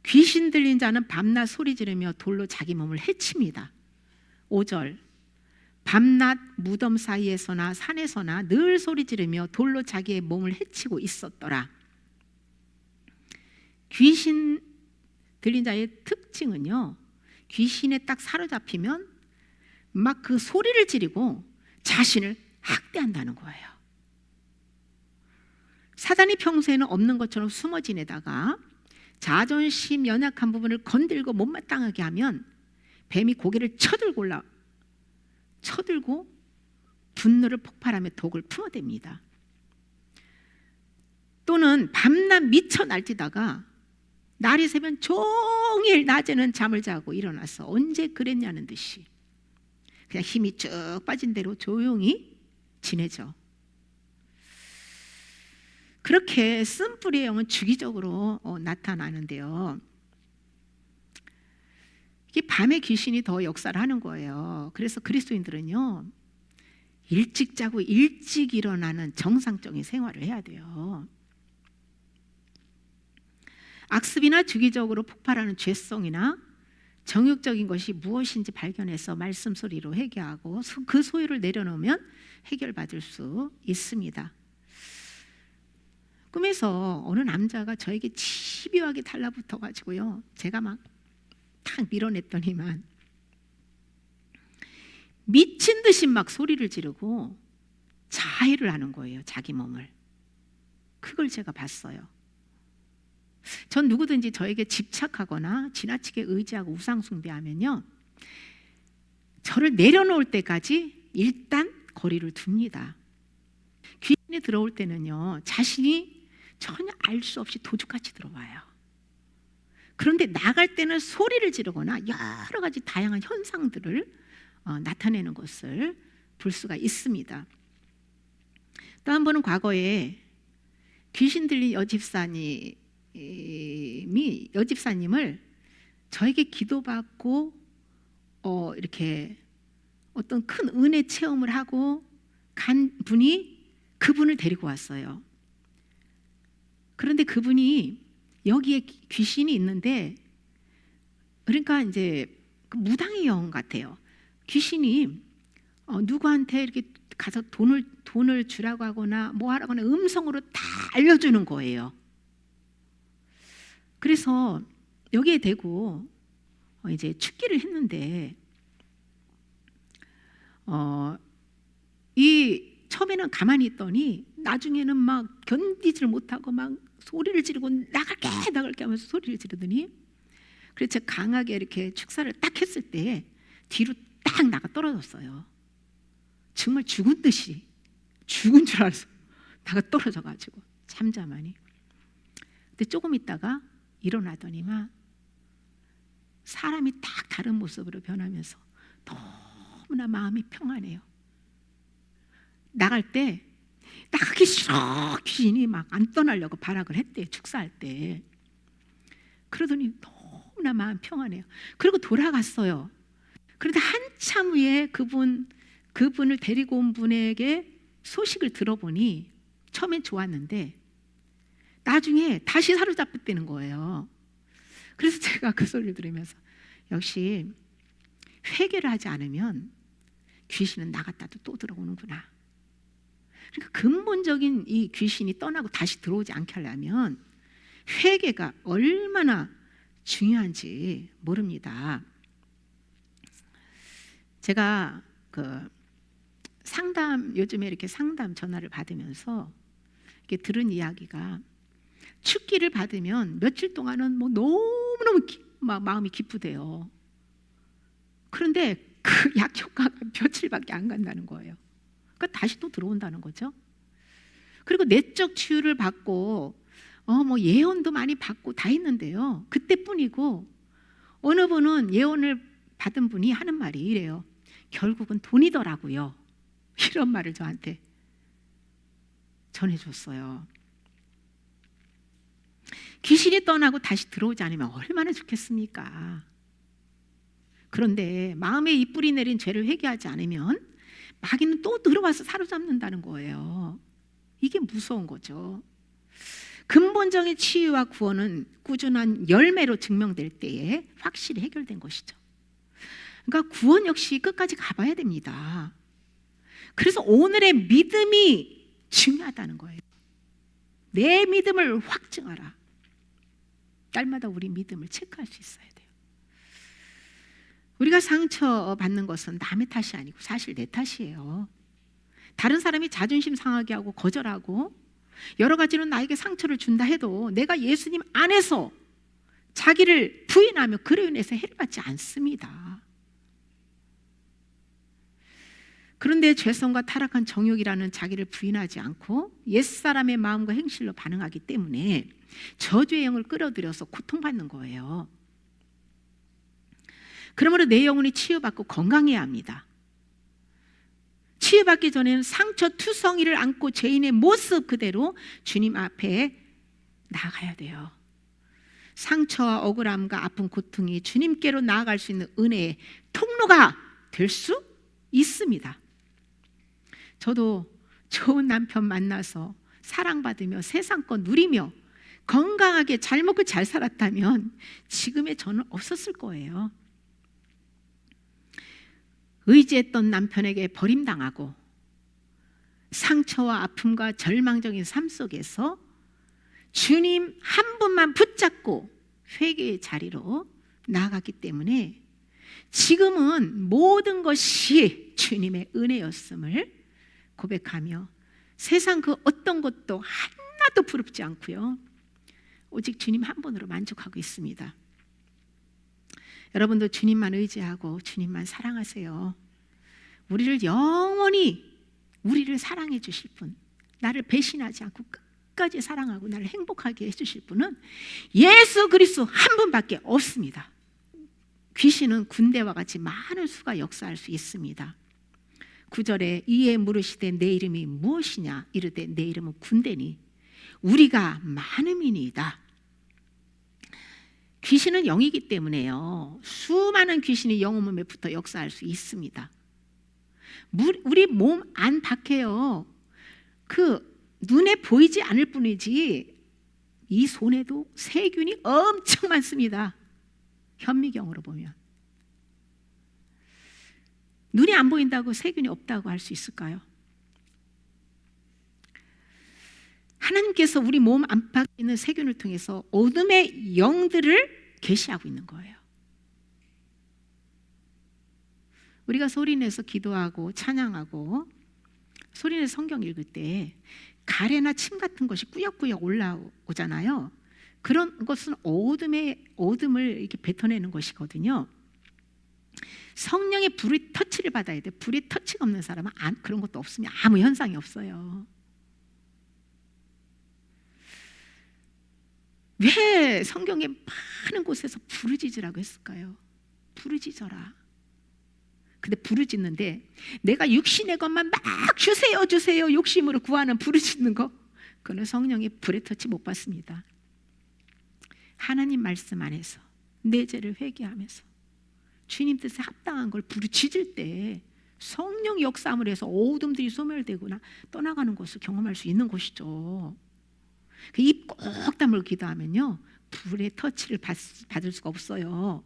귀신 들린 자는 밤낮 소리 지르며 돌로 자기 몸을 해칩니다. 5절, 밤낮 무덤 사이에서나 산에서나 늘 소리 지르며 돌로 자기의 몸을 해치고 있었더라. 귀신 들린 자의 특징은요, 귀신에 딱 사로잡히면 막 그 소리를 지르고 자신을 학대한다는 거예요. 사단이 평소에는 없는 것처럼 숨어 지내다가 자존심 연약한 부분을 건들고 못마땅하게 하면 뱀이 고개를 쳐들고 분노를 폭발하며 독을 품어댑니다. 또는 밤낮 미쳐 날뛰다가 날이 새면 종일 낮에는 잠을 자고 일어나서 언제 그랬냐는 듯이 그냥 힘이 쭉 빠진 대로 조용히 지내죠. 그렇게 쓴뿌리의 영은 주기적으로 나타나는데요, 이게 밤에 귀신이 더 역사를 하는 거예요. 그래서 그리스도인들은요, 일찍 자고 일찍 일어나는 정상적인 생활을 해야 돼요. 악습이나 주기적으로 폭발하는 죄성이나 정욕적인 것이 무엇인지 발견해서 말씀 소리로 회개하고 그 소유를 내려놓으면 해결받을 수 있습니다. 꿈에서 어느 남자가 저에게 집요하게 달라붙어 가지고요, 제가 막 탁 밀어냈더니만 미친 듯이 막 소리를 지르고 자해를 하는 거예요, 자기 몸을. 그걸 제가 봤어요. 전 누구든지 저에게 집착하거나 지나치게 의지하고 우상 숭배하면요, 저를 내려놓을 때까지 일단 거리를 둡니다. 귀신이 들어올 때는요, 자신이 전혀 알 수 없이 도둑같이 들어와요. 그런데 나갈 때는 소리를 지르거나 여러 가지 다양한 현상들을 나타내는 것을 볼 수가 있습니다. 또 한 번은 과거에 귀신 들린 여집사님을 저에게 기도받고 이렇게 어떤 큰 은혜 체험을 하고 간 분이 그분을 데리고 왔어요. 그런데 그분이 여기에 귀신이 있는데, 그러니까 이제 무당의 영 같아요. 귀신이 누구한테 이렇게 가서 돈을 주라고 하거나 뭐 하라거나 음성으로 다 알려주는 거예요. 그래서 여기에 대고 이제 축기를 했는데, 이 처음에는 가만히 있더니 나중에는 막 견디질 못하고 막 소리를 지르고 나갈게 하면서 소리를 지르더니, 그래서 제가 강하게 이렇게 축사를 딱 했을 때 뒤로 딱 나가 떨어졌어요. 정말 죽은 듯이, 죽은 줄 알았어. 나가 떨어져가지고 잠잠하니. 근데 조금 있다가 일어나더니만 사람이 딱 다른 모습으로 변하면서 너무나 마음이 평안해요. 나갈 때 나가기 싫어, 귀신이 막 안 떠나려고 발악을 했대요, 축사할 때. 그러더니 너무나 마음 평안해요. 그리고 돌아갔어요. 그런데 한참 후에 그분을 데리고 온 분에게 소식을 들어보니 처음엔 좋았는데 나중에 다시 사로잡혔다는 거예요. 그래서 제가 그 소리를 들으면서 역시 회개를 하지 않으면 귀신은 나갔다도 또 들어오는구나. 그러니까 근본적인 이 귀신이 떠나고 다시 들어오지 않게 하려면 회개가 얼마나 중요한지 모릅니다. 제가 요즘에 이렇게 상담 전화를 받으면서 이렇게 들은 이야기가, 축기를 받으면 며칠 동안은 뭐 너무너무 마음이 기쁘대요. 그런데 그 약 효과가 며칠밖에 안 간다는 거예요. 그러니까 다시 또 들어온다는 거죠. 그리고 내적 치유를 받고 뭐 예언도 많이 받고 다 했는데요, 그때뿐이고, 어느 분은 예언을 받은 분이 하는 말이 이래요. 결국은 돈이더라고요. 이런 말을 저한테 전해줬어요. 귀신이 떠나고 다시 들어오지 않으면 얼마나 좋겠습니까? 그런데 마음에 이 뿌리 내린 죄를 회개하지 않으면 마귀는 또 들어와서 사로잡는다는 거예요. 이게 무서운 거죠. 근본적인 치유와 구원은 꾸준한 열매로 증명될 때에 확실히 해결된 것이죠. 그러니까 구원 역시 끝까지 가봐야 됩니다. 그래서 오늘의 믿음이 중요하다는 거예요. 내 믿음을 확증하라. 날마다 우리 믿음을 체크할 수 있어야 돼요. 우리가 상처받는 것은 남의 탓이 아니고 사실 내 탓이에요. 다른 사람이 자존심 상하게 하고 거절하고 여러 가지로 나에게 상처를 준다 해도 내가 예수님 안에서 자기를 부인하며 그로 인해서 해를 받지 않습니다. 그런데 죄성과 타락한 정욕이라는 자기를 부인하지 않고 옛사람의 마음과 행실로 반응하기 때문에 저주의 영을 끌어들여서 고통받는 거예요. 그러므로 내 영혼이 치유받고 건강해야 합니다. 치유받기 전에는 상처 투성이를 안고 죄인의 모습 그대로 주님 앞에 나아가야 돼요. 상처와 억울함과 아픈 고통이 주님께로 나아갈 수 있는 은혜의 통로가 될 수 있습니다. 저도 좋은 남편 만나서 사랑받으며 세상껏 누리며 건강하게 잘 먹고 잘 살았다면 지금의 저는 없었을 거예요. 의지했던 남편에게 버림당하고 상처와 아픔과 절망적인 삶 속에서 주님 한 분만 붙잡고 회개의 자리로 나아갔기 때문에 지금은 모든 것이 주님의 은혜였음을 고백하며 세상 그 어떤 것도 하나도 부럽지 않고요, 오직 주님 한 분으로 만족하고 있습니다. 여러분도 주님만 의지하고 주님만 사랑하세요. 우리를 영원히 우리를 사랑해 주실 분, 나를 배신하지 않고 끝까지 사랑하고 나를 행복하게 해주실 분은 예수 그리스도 한 분밖에 없습니다. 귀신은 군대와 같이 많은 수가 역사할 수 있습니다. 9절에 이에 물으시되 내 이름이 무엇이냐 이르되 내 이름은 군대니 우리가 많음이니이다. 귀신은 영이기 때문에요, 수많은 귀신이 영혼 몸에 붙어 역사할 수 있습니다. 우리 몸 안팎에요, 그 눈에 보이지 않을 뿐이지 이 손에도 세균이 엄청 많습니다. 현미경으로 보면 눈이 안 보인다고 세균이 없다고 할 수 있을까요? 하나님께서 우리 몸 안팎에 있는 세균을 통해서 어둠의 영들을 계시하고 있는 거예요. 우리가 소리내서 기도하고 찬양하고 소리내서 성경 읽을 때 가래나 침 같은 것이 꾸역꾸역 올라오잖아요. 그런 것은 어둠을 이렇게 뱉어내는 것이거든요. 성령의 불의 터치를 받아야 돼. 불의 터치가 없는 사람은 그런 것도 없으면 아무 현상이 없어요. 왜 성경에 많은 곳에서 부르짖으라고 했을까요? 부르짖어라. 근데 부르짖는데 내가 육신의 것만 막 주세요 주세요 욕심으로 구하는 부르짖는 거, 그거는 성령의 불의 터치 못 받습니다. 하나님 말씀 안에서 내 죄를 회개하면서 주님 뜻에 합당한 걸 부르짖을 때 성령 역사함을 해서 어둠들이 소멸되거나 떠나가는 것을 경험할 수 있는 것이죠. 입 꼭 다물고 기도하면요, 불의 터치를 받을 수가 없어요.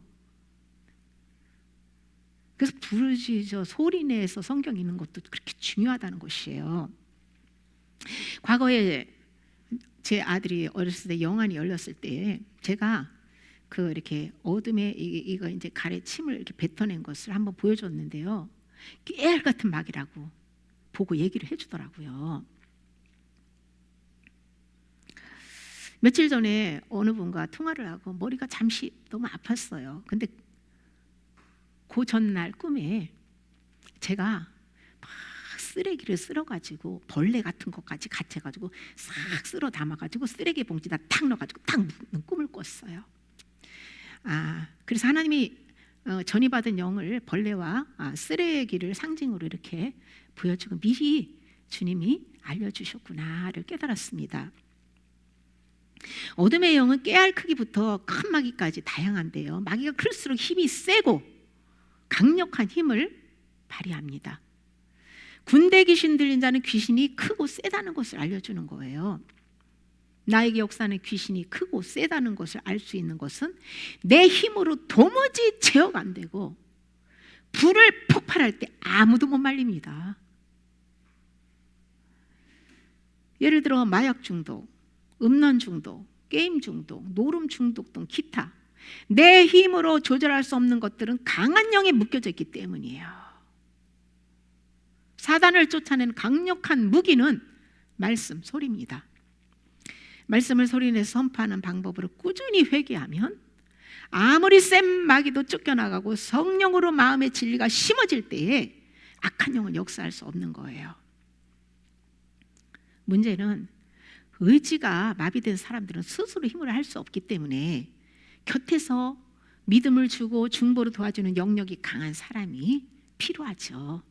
그래서 부르짖어 소리내서 성경 읽는 것도 그렇게 중요하다는 것이에요. 과거에 제 아들이 어렸을 때 영안이 열렸을 때 제가 그 이렇게 어둠에 이거 이제 가래 침을 이렇게 뱉어낸 것을 한번 보여줬는데요, 깨알 같은 막이라고 보고 얘기를 해주더라고요. 며칠 전에 어느 분과 통화를 하고 머리가 잠시 너무 아팠어요. 근데 그 전날 꿈에 제가 막 쓰레기를 쓸어가지고 벌레 같은 것까지 같이 해가지고 싹 쓸어 담아가지고 쓰레기 봉지다 탁 넣어가지고 탁 묶는 꿈을 꿨어요. 그래서 하나님이 전이받은 영을 벌레와 쓰레기를 상징으로 이렇게 보여주고 미리 주님이 알려주셨구나를 깨달았습니다. 어둠의 영은 깨알 크기부터 큰 마귀까지 다양한데요, 마귀가 클수록 힘이 세고 강력한 힘을 발휘합니다. 군대 귀신 들린 자는 귀신이 크고 세다는 것을 알려주는 거예요. 나에게 역사하는 귀신이 크고 세다는 것을 알 수 있는 것은 내 힘으로 도무지 제어가 안 되고 불을 폭발할 때 아무도 못 말립니다. 예를 들어 마약 중독, 음란 중독, 게임 중독, 노름 중독 등 기타 내 힘으로 조절할 수 없는 것들은 강한 영에 묶여져 있기 때문이에요. 사단을 쫓아내는 강력한 무기는 말씀, 소리입니다. 말씀을 소리내서 선포하는 방법으로 꾸준히 회개하면 아무리 센 마귀도 쫓겨나가고 성령으로 마음의 진리가 심어질 때에 악한 영은 역사할 수 없는 거예요. 문제는 의지가 마비된 사람들은 스스로 힘을 할 수 없기 때문에 곁에서 믿음을 주고 중보로 도와주는 영역이 강한 사람이 필요하죠.